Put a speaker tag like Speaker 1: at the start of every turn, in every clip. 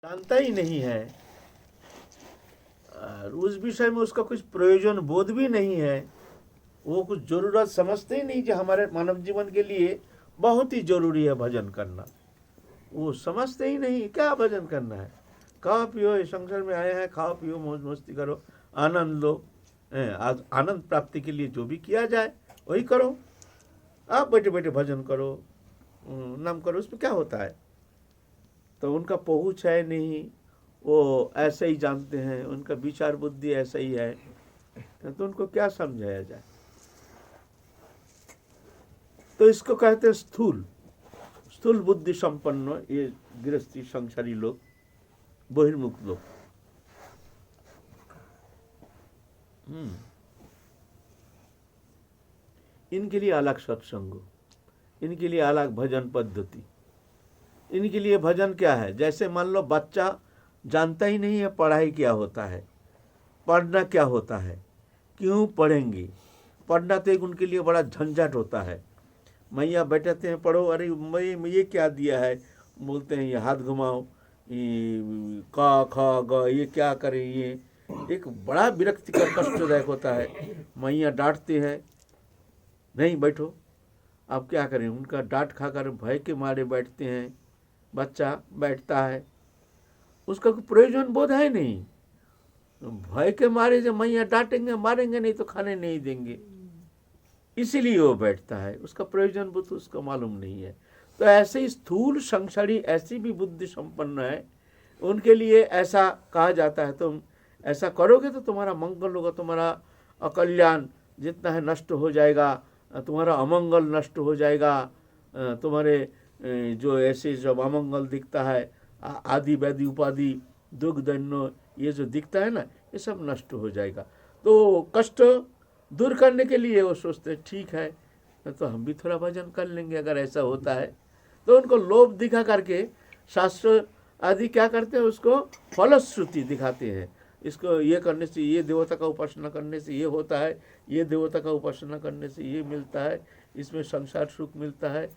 Speaker 1: जानता ही नहीं है और उस विषय में उसका कुछ प्रयोजन बोध भी नहीं है, वो कुछ जरूरत समझते ही नहीं कि हमारे मानव जीवन के लिए बहुत ही जरूरी है भजन करना। वो समझते ही नहीं क्या भजन करना है। खाओ पियो, इस संसार में आए हैं, खाओ पियो, मौज मस्ती करो, आनंद लो। आज आनंद प्राप्ति के लिए जो भी किया जाए वही करो। आप बैठे बैठे भजन करो, नाम करो, उसमें क्या होता है। तो उनका पहुँच है नहीं, वो ऐसे ही जानते हैं, उनका विचार बुद्धि ऐसा ही है, तो उनको क्या समझाया जाए। तो इसको कहते हैं स्थूल स्थूल बुद्धि संपन्न ये गृहस्थी संसारी लोग, बहिर्मुख लोग। इनके लिए अलग सत्संग, इनके लिए अलग भजन पद्धति। इनके लिए भजन क्या है, जैसे मान लो बच्चा जानता ही नहीं है पढ़ाई क्या होता है, पढ़ना क्या होता है, क्यों पढ़ेंगे। पढ़ना तो एक उनके लिए बड़ा झंझट होता है। मैया बैठाते हैं पढ़ो, अरे मैं ये क्या दिया है, बोलते हैं ये हाथ घुमाओ, ये का खा ग, ये क्या करें, ये एक बड़ा विरक्तिकर कष्टदायक होता है। मैया डांटते हैं, नहीं बैठो। अब क्या करें, उनका डांट खाकर भय के मारे बैठते हैं। बच्चा बैठता है, उसका कोई प्रयोजन बोध है नहीं, भय के मारे जब मैया डांटेंगे मारेंगे नहीं तो खाने नहीं देंगे, इसीलिए वो बैठता है। उसका प्रयोजन बोध उसको मालूम नहीं है। तो ऐसे ही स्थूल संसारी ऐसी भी बुद्धि संपन्न है, उनके लिए ऐसा कहा जाता है, तुम ऐसा करोगे तो तुम्हारा मंगल होगा, तुम्हारा अकल्याण जितना है नष्ट हो जाएगा, तुम्हारा अमंगल नष्ट हो जाएगा, तुम्हारे जो ऐसे जब अमंगल दिखता है, आदि व्याधि उपाधि दुख दैन्य ये जो दिखता है ना, ये सब नष्ट हो जाएगा। तो कष्ट दूर करने के लिए वो सोचते ठीक है तो हम भी थोड़ा भजन कर लेंगे। अगर ऐसा होता है तो उनको लोभ दिखा करके शास्त्र आदि क्या करते हैं, उसको फलश्रुति दिखाते हैं। इसको ये करने से, ये देवता का उपासना करने से ये होता है, ये देवता का उपासना करने से ये मिलता है, इसमें संसार सुख मिलता है,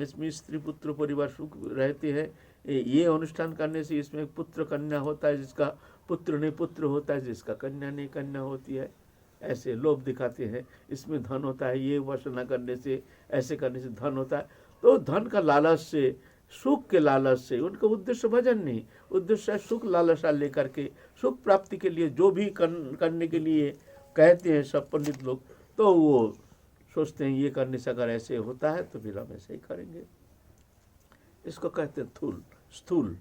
Speaker 1: इसमें स्त्री पुत्र परिवार सुख रहते हैं, ये अनुष्ठान करने से इसमें पुत्र कन्या होता है, जिसका पुत्र नहीं पुत्र होता है, जिसका कन्या नहीं कन्या होती है। ऐसे लोभ दिखाते हैं, इसमें धन होता है, ये उपासना करने से, ऐसे करने से धन होता है। तो धन का लालच से, सुख के लालच से, उनका उद्देश्य भजन नहीं, उद्देश्य है सुख लालसा लेकर के सुख प्राप्ति के लिए जो भी करने के लिए कहते हैं सब पंडित लोग, तो वो सोचते हैं ये करने से अगर ऐसे होता है तो फिर हम ऐसे ही करेंगे। इसको कहते हैं स्थूल।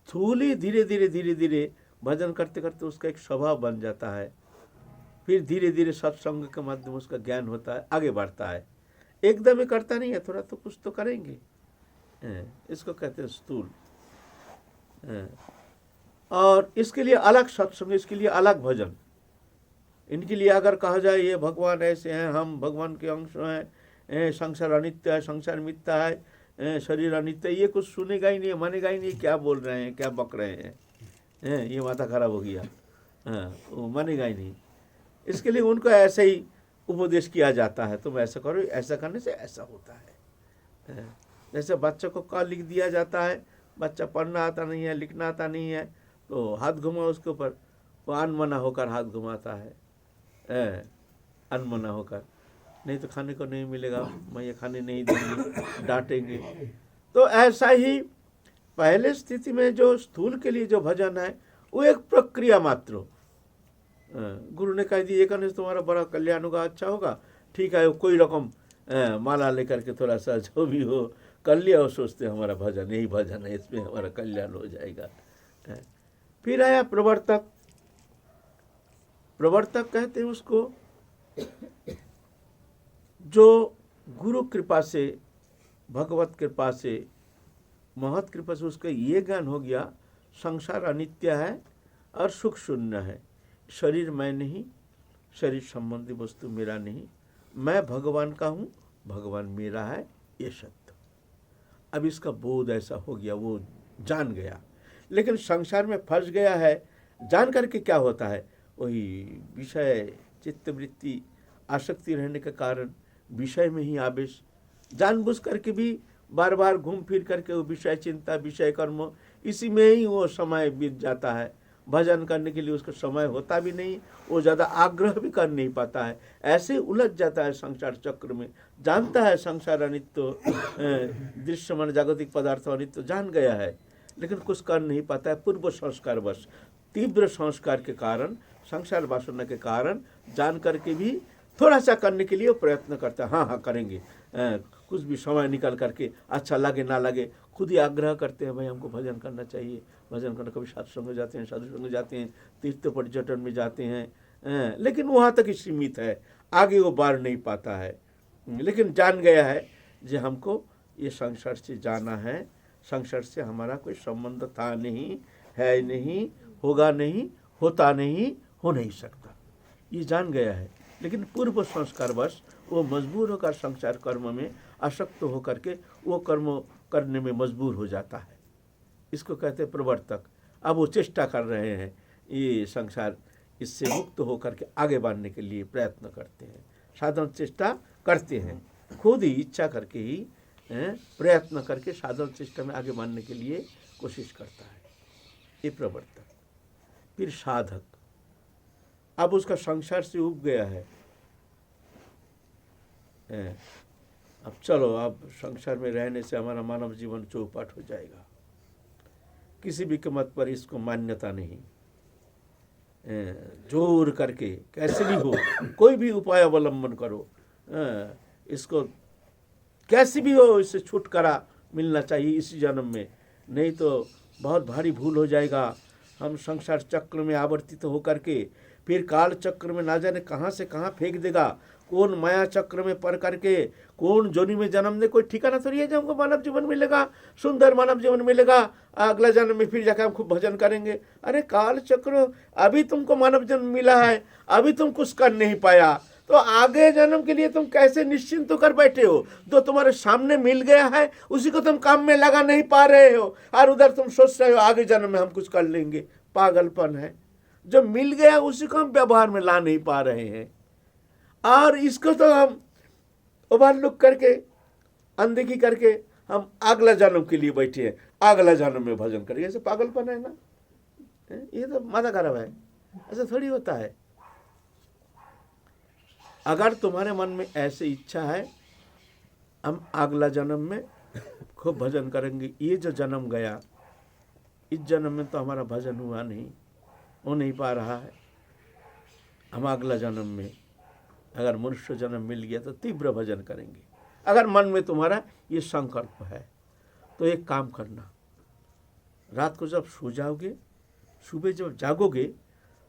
Speaker 1: स्थूल ही धीरे धीरे भजन करते करते उसका एक स्वभाव बन जाता है। फिर धीरे धीरे सत्संग के माध्यम उसका ज्ञान होता है, आगे बढ़ता है। एकदम ही करता नहीं है, थोड़ा तो कुछ तो करेंगे। इसको कहते हैं स्थूल। और इसके लिए अलग सत्संग, इसके लिए अलग भजन। इनके लिए अगर कहा जाए ये भगवान ऐसे हैं, हम भगवान के अंश हैं, संसार अनित्य है, संसार मिथ्या है, शरीर अनित्य है, ये कुछ सुनेगा ही नहीं, मानेगा ही नहीं, क्या बोल रहे हैं, क्या बक रहे हैं, ये माथा खराब हो गया, वो मानेगा ही नहीं। इसके लिए उनको ऐसे ही उपदेश किया जाता है, तुम ऐसा करो, ऐसा करने से ऐसा होता है। जैसे बच्चों को का लिख दिया जाता है, बच्चा पढ़ना आता नहीं है, लिखना आता नहीं है, तो हाथ घुमाओ उसके ऊपर, वो अनमना होकर हाथ घुमाता है, अनमना होकर, नहीं तो खाने को नहीं मिलेगा, मैं ये खाने नहीं देंगे, डांटेंगे। तो ऐसा ही पहले स्थिति में जो स्थूल के लिए जो भजन है वो एक प्रक्रिया मात्र। गुरु ने कह दिया ये करने से तुम्हारा बड़ा कल्याण होगा, अच्छा होगा, ठीक है, कोई रकम माला लेकर के थोड़ा सा जो भी हो कर लिया, और सोचते हमारा भजन यही भजन है, इसमें हमारा कल्याण हो जाएगा। फिर आया प्रवर्तक। प्रवर्तक कहते हैं उसको जो गुरु कृपा से, भगवत कृपा से, महत कृपा से उसका ये ज्ञान हो गया संसार अनित्य है और सुख शून्य है, शरीर मैं नहीं, शरीर संबंधी वस्तु मेरा नहीं, मैं भगवान का हूँ, भगवान मेरा है, ये सत्य। अब इसका बोध ऐसा हो गया, वो जान गया। लेकिन संसार में फंस गया है, जान करके क्या होता है, वही विषय चित्तवृत्ति आसक्ति रहने के कारण विषय में ही आवेश, जानबूझ करके भी बार बार घूम फिर करके वो विषय चिंता, विषय कर्म, इसी में ही वो समय बीत जाता है। भजन करने के लिए उसका समय होता भी नहीं, वो ज़्यादा आग्रह भी कर नहीं पाता है, ऐसे उलझ जाता है संसार चक्र में। जानता है संसार अनित्य, दृश्य मन जागतिक पदार्थ अनित्य जान गया है, लेकिन कुछ कर नहीं पाता है। पूर्व संस्कार वश, तीव्र संस्कार के कारण, संसार वासना के कारण जान करके भी थोड़ा सा करने के लिए प्रयत्न करता है। हाँ हाँ करेंगे, कुछ भी समय निकाल करके, अच्छा लगे ना लगे, खुद ही आग्रह करते हैं भाई हमको भजन करना चाहिए, भजन करना। कभी सत्संग जाते हैं, साधु संग जाते हैं, तीर्थ पर्यटन में जाते हैं, लेकिन वहाँ तक ही सीमित है, आगे वो बाढ़ नहीं पाता है। लेकिन जान गया है कि हमको ये संसार से जाना है, संसार से हमारा कोई संबंध था नहीं, है नहीं, होगा नहीं, होता नहीं, हो नहीं सकता, ये जान गया है। लेकिन पूर्व संस्कारवश वो मजबूर होकर संसार कर्म में आसक्त होकर के वो कर्म करने में मजबूर हो जाता है। इसको कहते हैं प्रवर्तक। अब वो चेष्टा कर रहे हैं ये संसार इससे मुक्त होकर के आगे बढ़ने के लिए प्रयत्न करते हैं, साधन चेष्टा करते हैं, खुद ही इच्छा करके ही प्रयत्न करके साधन चेष्टा में आगे बढ़ने के लिए कोशिश करता है ये प्रवर्तक। फिर साधक, अब उसका संसार से उब गया है, अब चलो अब संसार में रहने से हमारा मानव जीवन चौपट हो जाएगा, किसी भी कीमत पर इसको मान्यता नहीं, जोर करके कैसे भी हो कोई भी उपाय अवलंबन करो, इसको कैसे भी हो इससे छुटकारा मिलना चाहिए इसी जन्म में, नहीं तो बहुत भारी भूल हो जाएगा। हम संसार चक्र में आवर्तित होकर के फिर काल चक्र में ना जाने कहाँ से कहाँ फेंक देगा, कौन माया चक्र में पड़ करके कौन जोनी में जन्म दे, कोई ठिकाना थोड़ी है। जब हमको मानव जीवन मिलेगा, सुंदर मानव जीवन मिलेगा, अगला जन्म में फिर जाकर हम खूब भजन करेंगे। अरे काल चक्र, अभी तुमको मानव जन्म मिला है, अभी तुम कुछ कर नहीं पाया, तो आगे जन्म के लिए तुम कैसे निश्चिंत होकर बैठे हो? जो तुम्हारे सामने मिल गया है उसी को तुम काम में लगा नहीं पा रहे हो, और उधर तुम सोच रहे हो आगे जन्म में हम कुछ कर लेंगे। पागलपन है। जो मिल गया उसी को हम व्यवहार में ला नहीं पा रहे हैं, और इसको तो हम ओवरलुक करके, अनदेखी करके हम अगला जन्म के लिए बैठे हैं, अगला जन्म में भजन करेंगे। ऐसे पागलपन है ना, ये तो माथा खराब है, ऐसा थोड़ी होता है। अगर तुम्हारे मन में ऐसी इच्छा है हम अगला जन्म में खूब भजन करेंगे, ये जो जन्म गया इस जन्म में तो हमारा भजन हुआ नहीं, हो नहीं पा रहा है, हम अगला जन्म में अगर मनुष्य जन्म मिल गया तो तीव्र भजन करेंगे। अगर मन में तुम्हारा ये संकल्प है तो एक काम करना, रात को जब सो जाओगे, सुबह जब जागोगे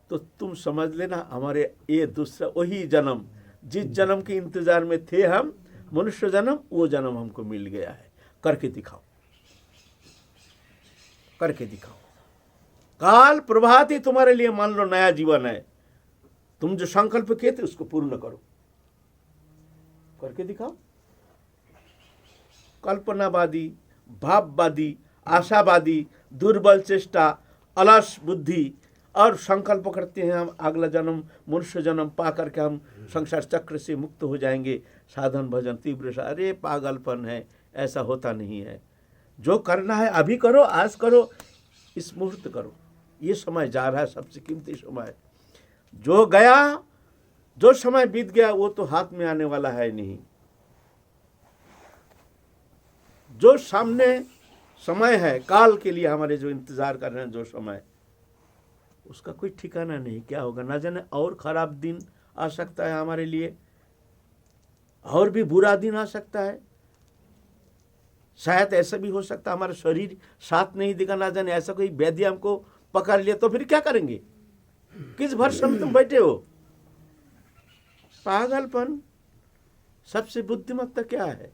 Speaker 1: तो तुम समझ लेना हमारे ये दूसरा वही जन्म, जिस जन्म के इंतजार में थे हम, मनुष्य जन्म, वो जन्म हमको मिल गया है। करके दिखाओ, करके दिखाओ। काल प्रभात ही तुम्हारे लिए मान लो नया जीवन है, तुम जो संकल्प किए थे उसको पूर्ण करो, करके दिखाओ। कल्पनावादी, भाववादी, आशावादी, दुर्बल चेष्टा, अलस बुद्धि और संकल्प करते हैं हम अगला जन्म मनुष्य जन्म पा करके हम संसार चक्र से मुक्त हो जाएंगे, साधन भजन तीव्र। अरे पागलपन है, ऐसा होता नहीं है। जो करना है अभी करो, आज करो, इस मुहूर्त करो। ये समय जा रहा है, सबसे कीमती समय। जो गया, जो समय बीत गया वो तो हाथ में आने वाला है नहीं। जो सामने समय है, काल के लिए हमारे जो इंतजार कर रहे हैं, जो समय, उसका कोई ठिकाना नहीं, क्या होगा ना जाने। और खराब दिन आ सकता है हमारे लिए, और भी बुरा दिन आ सकता है। शायद ऐसा भी हो सकता है हमारा शरीर साथ नहीं देगा, ना जाने ऐसा कोई व्याधि हमको पकड़ लिया तो फिर क्या करेंगे? किस भरोसे में तुम बैठे हो? पागलपन। सबसे बुद्धिमत्ता क्या है?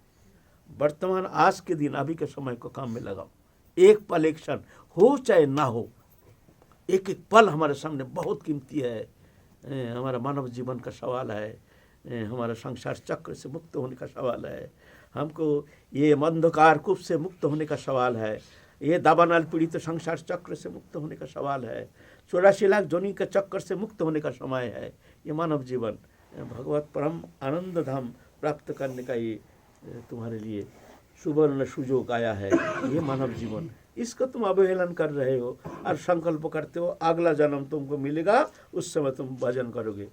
Speaker 1: वर्तमान आज के दिन, अभी के समय को काम में लगाओ। एक पल, एक क्षण हो चाहे ना हो, एक एक पल हमारे सामने बहुत कीमती है। हमारा मानव जीवन का सवाल है, हमारा संसार चक्र से मुक्त होने का सवाल है, हमको ये अंधकार कूप से मुक्त होने का सवाल है, ये दावानल पीड़ित संसार चक्र से मुक्त होने का सवाल है, 84 लाख जोनी के चक्कर से मुक्त होने का समय है। ये मानव जीवन भगवत परम आनंद धाम प्राप्त करने का ये तुम्हारे लिए सुवर्ण सुजोग आया है, ये मानव जीवन, इसका तुम अवहेलन कर रहे हो और संकल्प करते हो अगला जन्म तुमको मिलेगा, उस समय तुम भजन करोगे।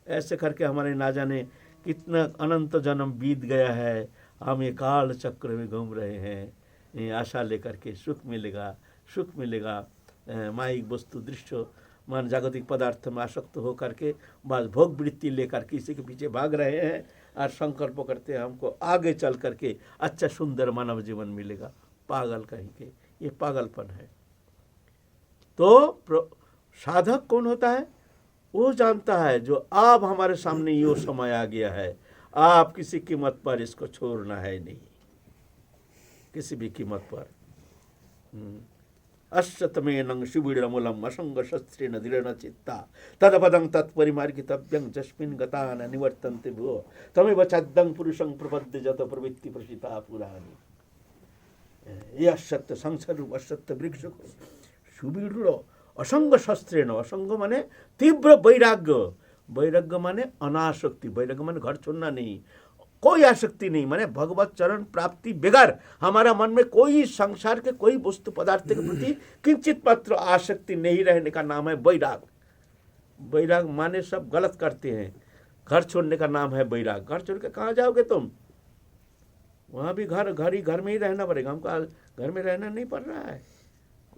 Speaker 1: ऐसे करके हमारे ना जाने कितना अनंत जन्म बीत गया है, हम ये काल चक्र में घूम रहे हैं, ये आशा लेकर के सुख मिलेगा, सुख मिलेगा, माइक वस्तु दृश्य मान जागतिक पदार्थ में आसक्त हो करके बस भोग वृत्ति लेकर के इसी के पीछे भाग रहे हैं और संकल्प करते हैं हमको आगे चल करके अच्छा सुंदर मानव जीवन मिलेगा। पागल कहीं के, ये पागलपन है। तो साधक कौन होता है? वो जानता है जो अब हमारे सामने यो समय आ गया है, आप किसी कीमत पर इसको छोड़ना है नहीं, किसी भी कीमत पर। अश्वत्थमेनं शिबिरमूलम असंग शस्त्रेण दृढ़ चित्ता तदपदं तत्परिमार्गितव्यं जस्मिन् गता न निवर्तन्ते भुवो तमेव चाद्यं पुरुषं प्रपद्य जत प्रवृत्ति प्रसिता पुराणी। ये अश्वत्थ संसार रूप अश्वत्थ वृक्ष को सुबिड़ असंग शस्त्रेण, असंग माने तीव्र वैराग्य, वैराग्य माने अनासक्ति, वैराग्य माने घर छोड़ना नहीं, कोई आसक्ति नहीं, माने भगवत चरण प्राप्ति बगैर हमारा मन में कोई संसार के कोई वस्तु पदार्थ के प्रति किंचित मात्र आसक्ति नहीं रहने का नाम है वैराग। वैराग माने सब गलत करते हैं, घर छोड़ने का नाम है वैराग। घर छोड़ के कहाँ जाओगे तुम? वहाँ भी घर में ही रहना पड़ेगा हमको, घर में रहना नहीं पड़ रहा है।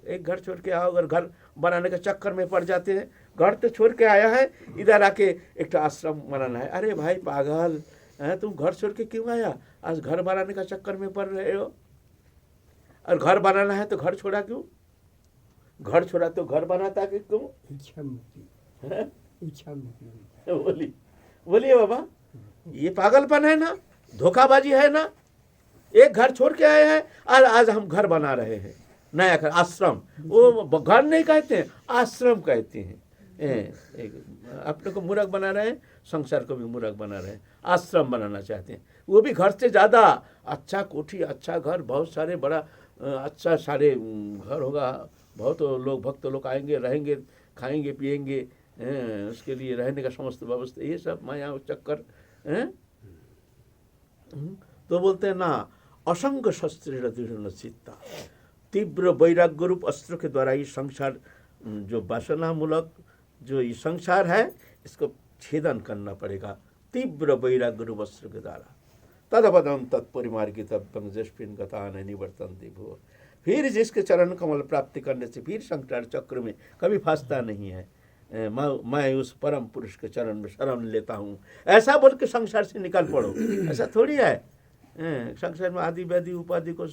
Speaker 1: एक घर छोड़ के आओ, अगर घर बनाने के चक्कर में पड़ जाते हैं, घर तो छोड़ के आया है, इधर आके एक आश्रम बनाना है। अरे भाई पागल है, तुम घर छोड़ के क्यों आया? आज घर बनाने का चक्कर में पड़ रहे हो, और घर बनाना है तो घर छोड़ा क्यों? घर छोड़ा तो घर बनाता क्यों?
Speaker 2: इच्छा
Speaker 1: बोलिए बाबा, ये पागलपन है ना, धोखाबाजी है ना। एक घर छोड़ के आए हैं और आज हम घर बना रहे हैं, नया घर, आश्रम। वो घर नहीं कहते हैं, आश्रम कहते हैं। अपने को मूर्ख बना रहे हैं, संसार को भी मूर्ख बना रहे हैं। आश्रम बनाना चाहते हैं, वो भी घर से ज़्यादा अच्छा कोठी, अच्छा घर, बहुत सारे बड़ा अच्छा सारे घर होगा, बहुत लोग भक्त लोग आएंगे, रहेंगे, खाएंगे पिएंगे, उसके लिए रहने का समस्त व्यवस्था, ये सब माया चक्कर है। तो बोलते हैं ना, असंग शस्त्र दृढ़ चित्ता, तीव्र वैराग्य रूप अस्त्र के द्वारा ये संसार जो वासना मूलक जो ये संसार है, इसको छेदन करना पड़ेगा तीव्र वैराग्य रूप अस्त्र के द्वारा। तदपदं तत्परिमार्गितव्यं जस्मिन् गता न निवर्तन्ते भुवः। फिर जिसके चरण कमल प्राप्ति करने से फिर संसार चक्र में कभी फंसता नहीं है। मैं उस परम पुरुष के चरण में शरण लेता हूँ, ऐसा बोल के संसार से निकल पड़ो। ऐसा थोड़ी है। संसार में आदि व्याधि उपाधि को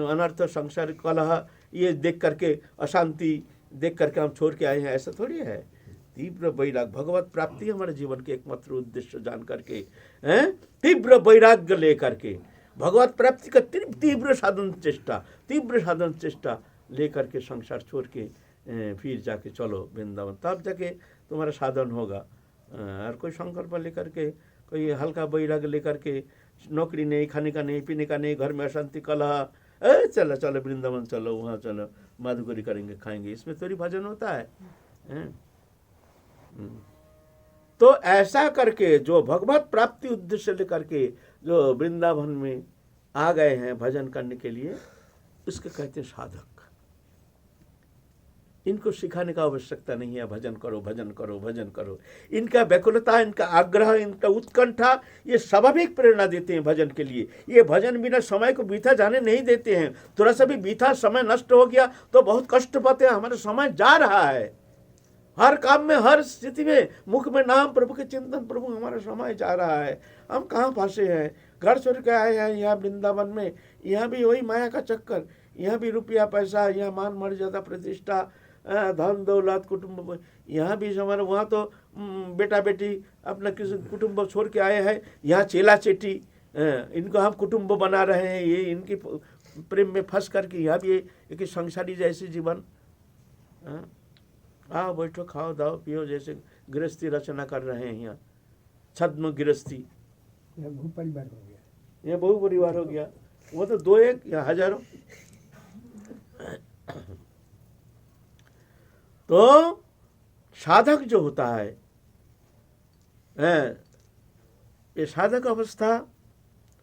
Speaker 1: अनर्थ, संसार कलह, ये देख करके अशांति देख करके हम छोड़ के आए हैं, ऐसा थोड़ी है। तीव्र वैराग्य, भगवत प्राप्ति हमारे जीवन के एकमात्र उद्देश्य जान करके, तीव्र वैराग्य ले करके भगवत प्राप्ति का तीव्र साधन चेष्टा ले करके संसार छोड़ के फिर जाके चलो वृंदावन, तब जाके तुम्हारा साधन होगा। और कोई संकल्प लेकर के, कोई हल्का वैराग्य लेकर के, नौकरी नहीं, खाने का नहीं, पीने का नहीं, घर में अशांति कलह, चलो चलो वृंदावन चलो, वहाँ चलो माधुकरी करेंगे, खाएंगे, इसमें थोड़ी भजन होता है। तो ऐसा करके जो भगवत प्राप्ति उद्देश्य लेकर के जो वृंदावन में आ गए हैं भजन करने के लिए, उसके कहते हैं साधक। इनको सिखाने का आवश्यकता नहीं है, भजन करो भजन करो भजन करो। इनका व्याकुलता, इनका आग्रह, इनका उत्कंठा, ये स्वाभाविक प्रेरणा देते हैं भजन के लिए। ये भजन बिना समय को बीता जाने नहीं देते हैं। थोड़ा सा भी बीता समय नष्ट हो गया तो बहुत कष्ट पाते हैं, हमारा समय जा रहा है। हर काम में, हर स्थिति में मुख में नाम, प्रभु के चिंतन, प्रभु हमारा समय जा रहा है। हम कहाँ फंसे हैं? घर छोड़ के आए हैं यहाँ वृंदावन में, यहाँ भी वही माया का चक्कर, यहाँ भी रुपया पैसा, यहाँ मान मर्यादा प्रतिष्ठा, धन दौलत, कुटुंब, यहाँ भी हमारे, वहाँ तो बेटा बेटी अपना किसी कुटुंब छोड़ के आए हैं, यहाँ चेला चेटी, इनको हम कुटुंब बना रहे हैं। ये इनकी प्रेम में फंस करके यहाँ भी एक संसारी जैसे जीवन, आओ बैठो खाओ दाओ पियो जैसे गृहस्थी रचना कर रहे हैं यहाँ, छद्म गृहस्थी।
Speaker 2: यह बहु परिवार हो गया,
Speaker 1: यह बहु परिवार हो गया, वो तो दो एक या हजारों। तो साधक जो होता है, ये साधक अवस्था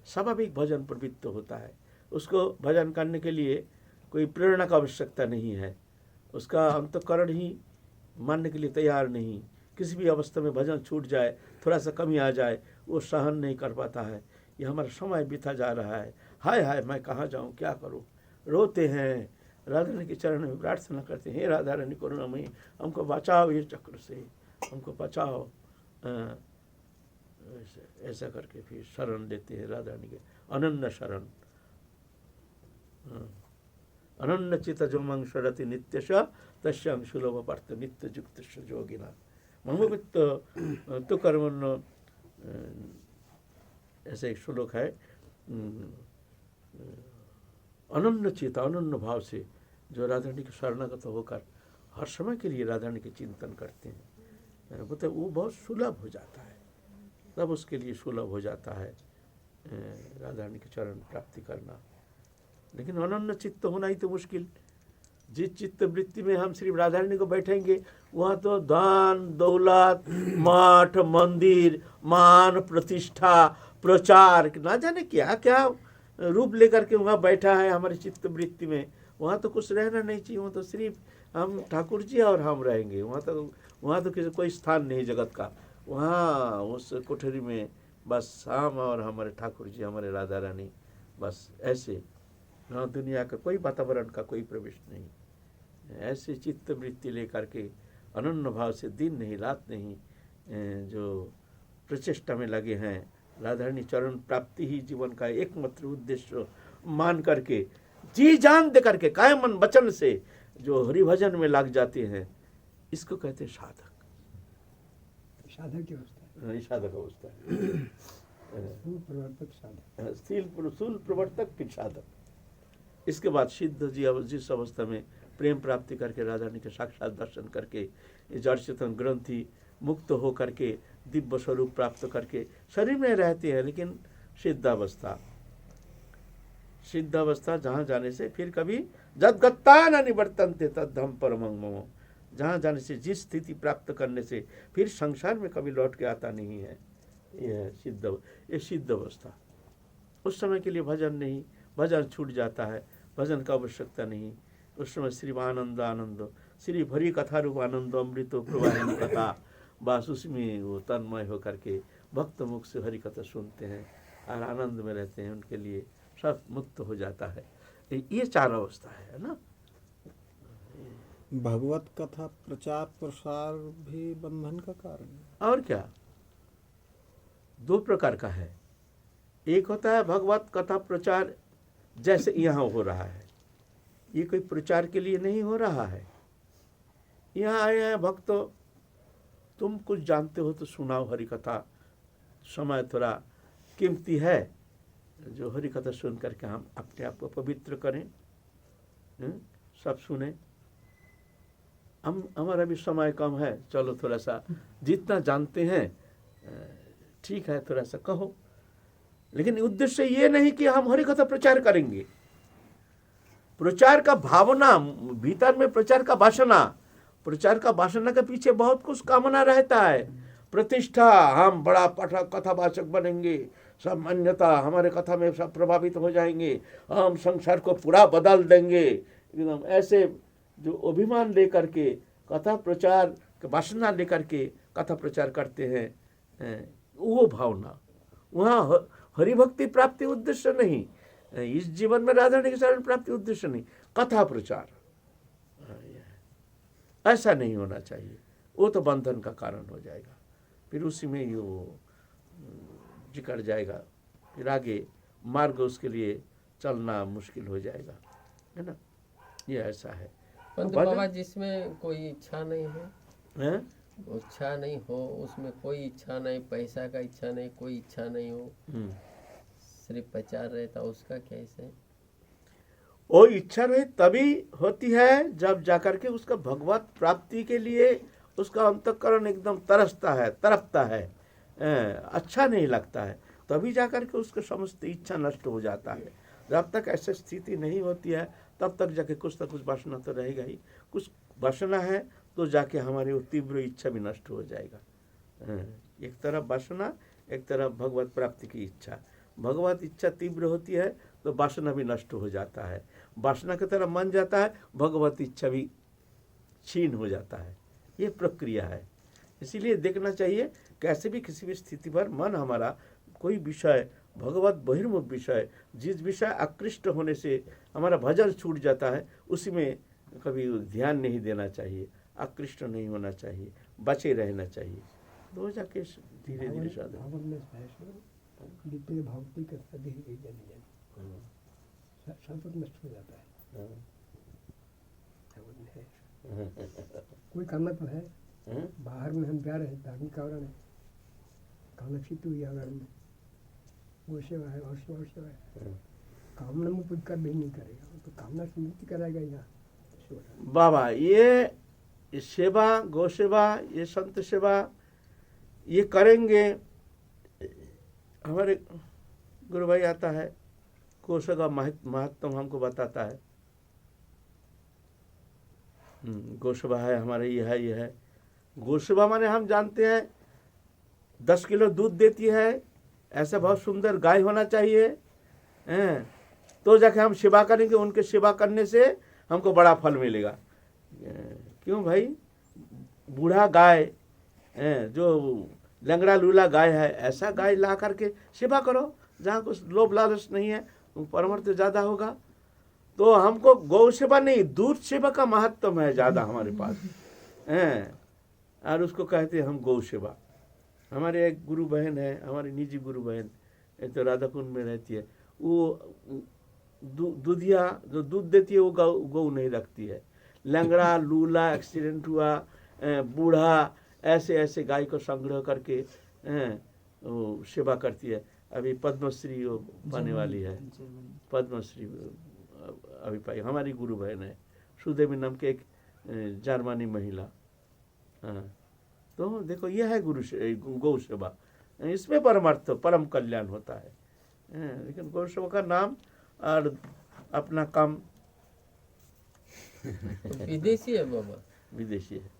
Speaker 1: स्वाभाविक भजन प्रवृत्त होता है। उसको भजन करने के लिए कोई प्रेरणा का आवश्यकता नहीं है, उसका अंतःकरण ही मानने के लिए तैयार नहीं। किसी भी अवस्था में भजन छूट जाए, थोड़ा सा कमी आ जाए, वो सहन नहीं कर पाता है। ये हमारा समय बीता जा रहा है, हाय हाय मैं कहाँ जाऊँ, क्या करूँ, रोते हैं, राधा रानी के चरण में प्रार्थना करते हैं, हे राधा रानी करुणामयी हमको बचाओ ये चक्र से, हमको बचाओ। ऐसा करके फिर शरण लेते हैं राधा रानी के, अनन्य शरण। अनन्य चित जो मंग शरति नित्यश तस्यांग सुलभ पार्थ नित्य युक्त जोगिना ममोवित्त तो कर्मण्य। ऐसा एक श्लोक है। अनन्य चित, अनन्य भाव से जो राधा रानी के शरणागत होकर हर समय के लिए राधा रानी के चिंतन करते हैं, वो बहुत सुलभ हो जाता है, तब उसके लिए सुलभ हो जाता है राधा रानी के चरण प्राप्ति करना। लेकिन अनन्य चित्त होना ही तो मुश्किल। जिस चित्त वृत्ति में हम श्री राधा रानी को बैठेंगे, वहाँ तो दान दौलत, मठ मंदिर, मान प्रतिष्ठा, प्रचार, ना जाने क्या क्या रूप लेकर के वहाँ बैठा है हमारे चित्त वृत्ति में। वहाँ तो कुछ रहना नहीं चाहिए, वहाँ तो सिर्फ हम ठाकुर जी और हम रहेंगे। वहाँ तो किसी कोई स्थान नहीं जगत का। वहाँ उस कोठरी में बस हम और हमारे ठाकुर जी, हमारे राधा रानी, बस ऐसे। वहाँ दुनिया का कोई वातावरण का कोई प्रवेश नहीं। ऐसे चित्त वृत्ति लेकर के अनन्य भाव से दिन नहीं रात नहीं जो प्रचेष्टा में लगे हैं, राधा रानी चरण प्राप्ति ही जीवन का एकमात्र उद्देश्य मान करके, जी जान दे करके, काया मन वचन से जो हरिभजन में लग जाते हैं, इसको कहते हैं साधक।
Speaker 2: साधक की अवस्था है,
Speaker 1: साधक अवस्था है।
Speaker 2: स्थूल प्रवर्तक साधक,
Speaker 1: स्थूल प्रवर्तक फिर साधक। इसके बाद सिद्ध जी जिस अवस्था में प्रेम प्राप्ति करके राधा रानी के साक्षात दर्शन करके जड़ चेतन ग्रंथि मुक्त हो करके दिव्य स्वरूप प्राप्त करके शरीर में रहते हैं, लेकिन सिद्ध अवस्था जहाँ जाने से फिर कभी जदगत्ता न निवर्तन्ते तद्धम परमं मम, जहाँ जाने से जिस स्थिति प्राप्त करने से फिर संसार में कभी लौट के आता नहीं है, यह सिद्ध अवस्था। उस समय के लिए भजन नहीं, भजन छूट जाता है, भजन का आवश्यकता नहीं। उस समय श्री आनंद आनंद, श्री भरी कथा रूप आनंद अमृतो प्रवाहिनी कथा, बस उसमें वो तन्मय होकर के भक्त मुख से हरि कथा सुनते हैं और आनंद में रहते हैं, उनके लिए सब मुक्त हो जाता है। ये चार अवस्था है ना।
Speaker 3: भगवत कथा प्रचार प्रसार भी बंधन का कारण है।
Speaker 1: और क्या, दो प्रकार का है। एक होता है भगवत कथा प्रचार, जैसे यहाँ हो रहा है, ये कोई प्रचार के लिए नहीं हो रहा है। यहाँ आए हैं भक्तों, तुम कुछ जानते हो तो सुनाओ हरि कथा। समय थोड़ा कीमती है, जो हरि कथा सुन करके हम अपने आप को पवित्र करें, सब सुने। हमारा भी समय कम है, चलो थोड़ा सा जितना जानते हैं ठीक है, थोड़ा सा कहो। लेकिन उद्देश्य ये नहीं कि हम हरि कथा प्रचार करेंगे। प्रचार का भावना भीतर में, प्रचार का वासना के पीछे बहुत कुछ कामना रहता है। प्रतिष्ठा, हम बड़ा पाठक कथावाचक बनेंगे, सब मान्यता हमारे कथा में सब प्रभावित हो जाएंगे, हम संसार को पूरा बदल देंगे, एकदम ऐसे जो अभिमान लेकर के कथा प्रचार वासना लेकर के कथा प्रचार करते हैं, वो भावना, वहाँ हरिभक्ति प्राप्ति उद्देश्य नहीं, इस जीवन में राधा रानी के शरण प्राप्ति उद्देश्य नहीं, कथा प्रचार ऐसा नहीं होना चाहिए। वो तो बंधन का कारण हो जाएगा, फिर उसी में ही वो जिकड़ जाएगा, फिर आगे मार्ग उसके लिए चलना मुश्किल हो जाएगा, है ना। ये ऐसा है।
Speaker 4: परंतु बाबा जिसमें कोई इच्छा नहीं है,
Speaker 1: इच्छा
Speaker 4: नहीं हो, उसमें कोई इच्छा नहीं, पैसा का इच्छा नहीं, कोई इच्छा नहीं हो, सिर्फ प्रचार रहता, उसका कैसे?
Speaker 1: वो इच्छा नहीं तभी होती है जब जाकर के उसका भगवत प्राप्ति के लिए उसका अंतःकरण एकदम तरसता है, अच्छा नहीं लगता है, तभी जाकर के उसका समस्त इच्छा नष्ट हो जाता है। जब तक ऐसी स्थिति नहीं होती है तब तक जाके कुछ ना कुछ वासना तो रहेगा ही। कुछ वासना है तो जाके हमारी वो तीव्र इच्छा भी नष्ट हो जाएगा। एक तरफ वासना, एक तरफ भगवत प्राप्ति की इच्छा। भगवत इच्छा तीव्र होती है तो वासना भी नष्ट हो जाता है, वासना की तरफ मन जाता है, भगवत इच्छा भी क्षीण हो जाता है। ये प्रक्रिया है। इसीलिए देखना चाहिए कैसे भी किसी भी स्थिति पर मन हमारा कोई विषय, भगवत बहिर्मुख विषय, जिस विषय आकृष्ट होने से हमारा भजन छूट जाता है, उसी में कभी ध्यान नहीं देना चाहिए, आकृष्ट नहीं होना चाहिए, बचे रहना चाहिए। तो जाके धीरे धीरे साधन।
Speaker 2: भावन में जितने भक्ति का सभी जन सब नष्ट हो जाता है। भावन है। कोई करना तो है, बाहर में हम जा रहे हैं धार्मिक आवरण है, कामना हुई आवरण में वो सेवा है और सेवा और सेवा है। कामना में कुछ कर भी नहीं करेगा, तो कामना से मुक्ति कराएगा यहाँ
Speaker 1: बाबा। ये सेवा, गौ सेवा, ये संत सेवा, ये करेंगे। हमारे गुरु भाई आता है, कोश का महत्व हमको बताता है। गौसेवा है हमारे, ये है गौसेवा माने हम जानते हैं 10 किलो दूध देती है, ऐसा बहुत सुंदर गाय होना चाहिए, तो जाके हम सेवा करेंगे। उनके सेवा करने से हमको बड़ा फल मिलेगा। क्यों भाई? बूढ़ा गाय, जो लंगड़ा लूला गाय है, ऐसा गाय ला करके सेवा करो जहाँ कुछ लोभ लालच नहीं है, परमर्थ ज़्यादा होगा। तो हमको गौ सेवा नहीं, दूध सेवा का महत्व है ज़्यादा हमारे पास, और उसको कहते हैं हम गौ सेवा। हमारे एक गुरु बहन है, हमारी निजी गुरु बहन, एक तो राधा कुंड में रहती है, वो दूधिया जो दूध देती है वो गौ नहीं रखती है। लंगड़ा लूला, एक्सीडेंट हुआ, बूढ़ा, ऐसे ऐसे गाय को संग्रह करके वो सेवा करती है। अभी पद्मश्री वो पाने वाली है, पद्मश्री अभी पाई। हमारी गुरु बहन है, सुदेवी नाम के एक जर्मनी महिला। तो देखो यह है गौ सेवा, इसमें परमार्थ परम कल्याण होता है। लेकिन गौ सेवा का नाम और अपना काम
Speaker 4: विदेशी है बाबा,
Speaker 1: विदेशी है।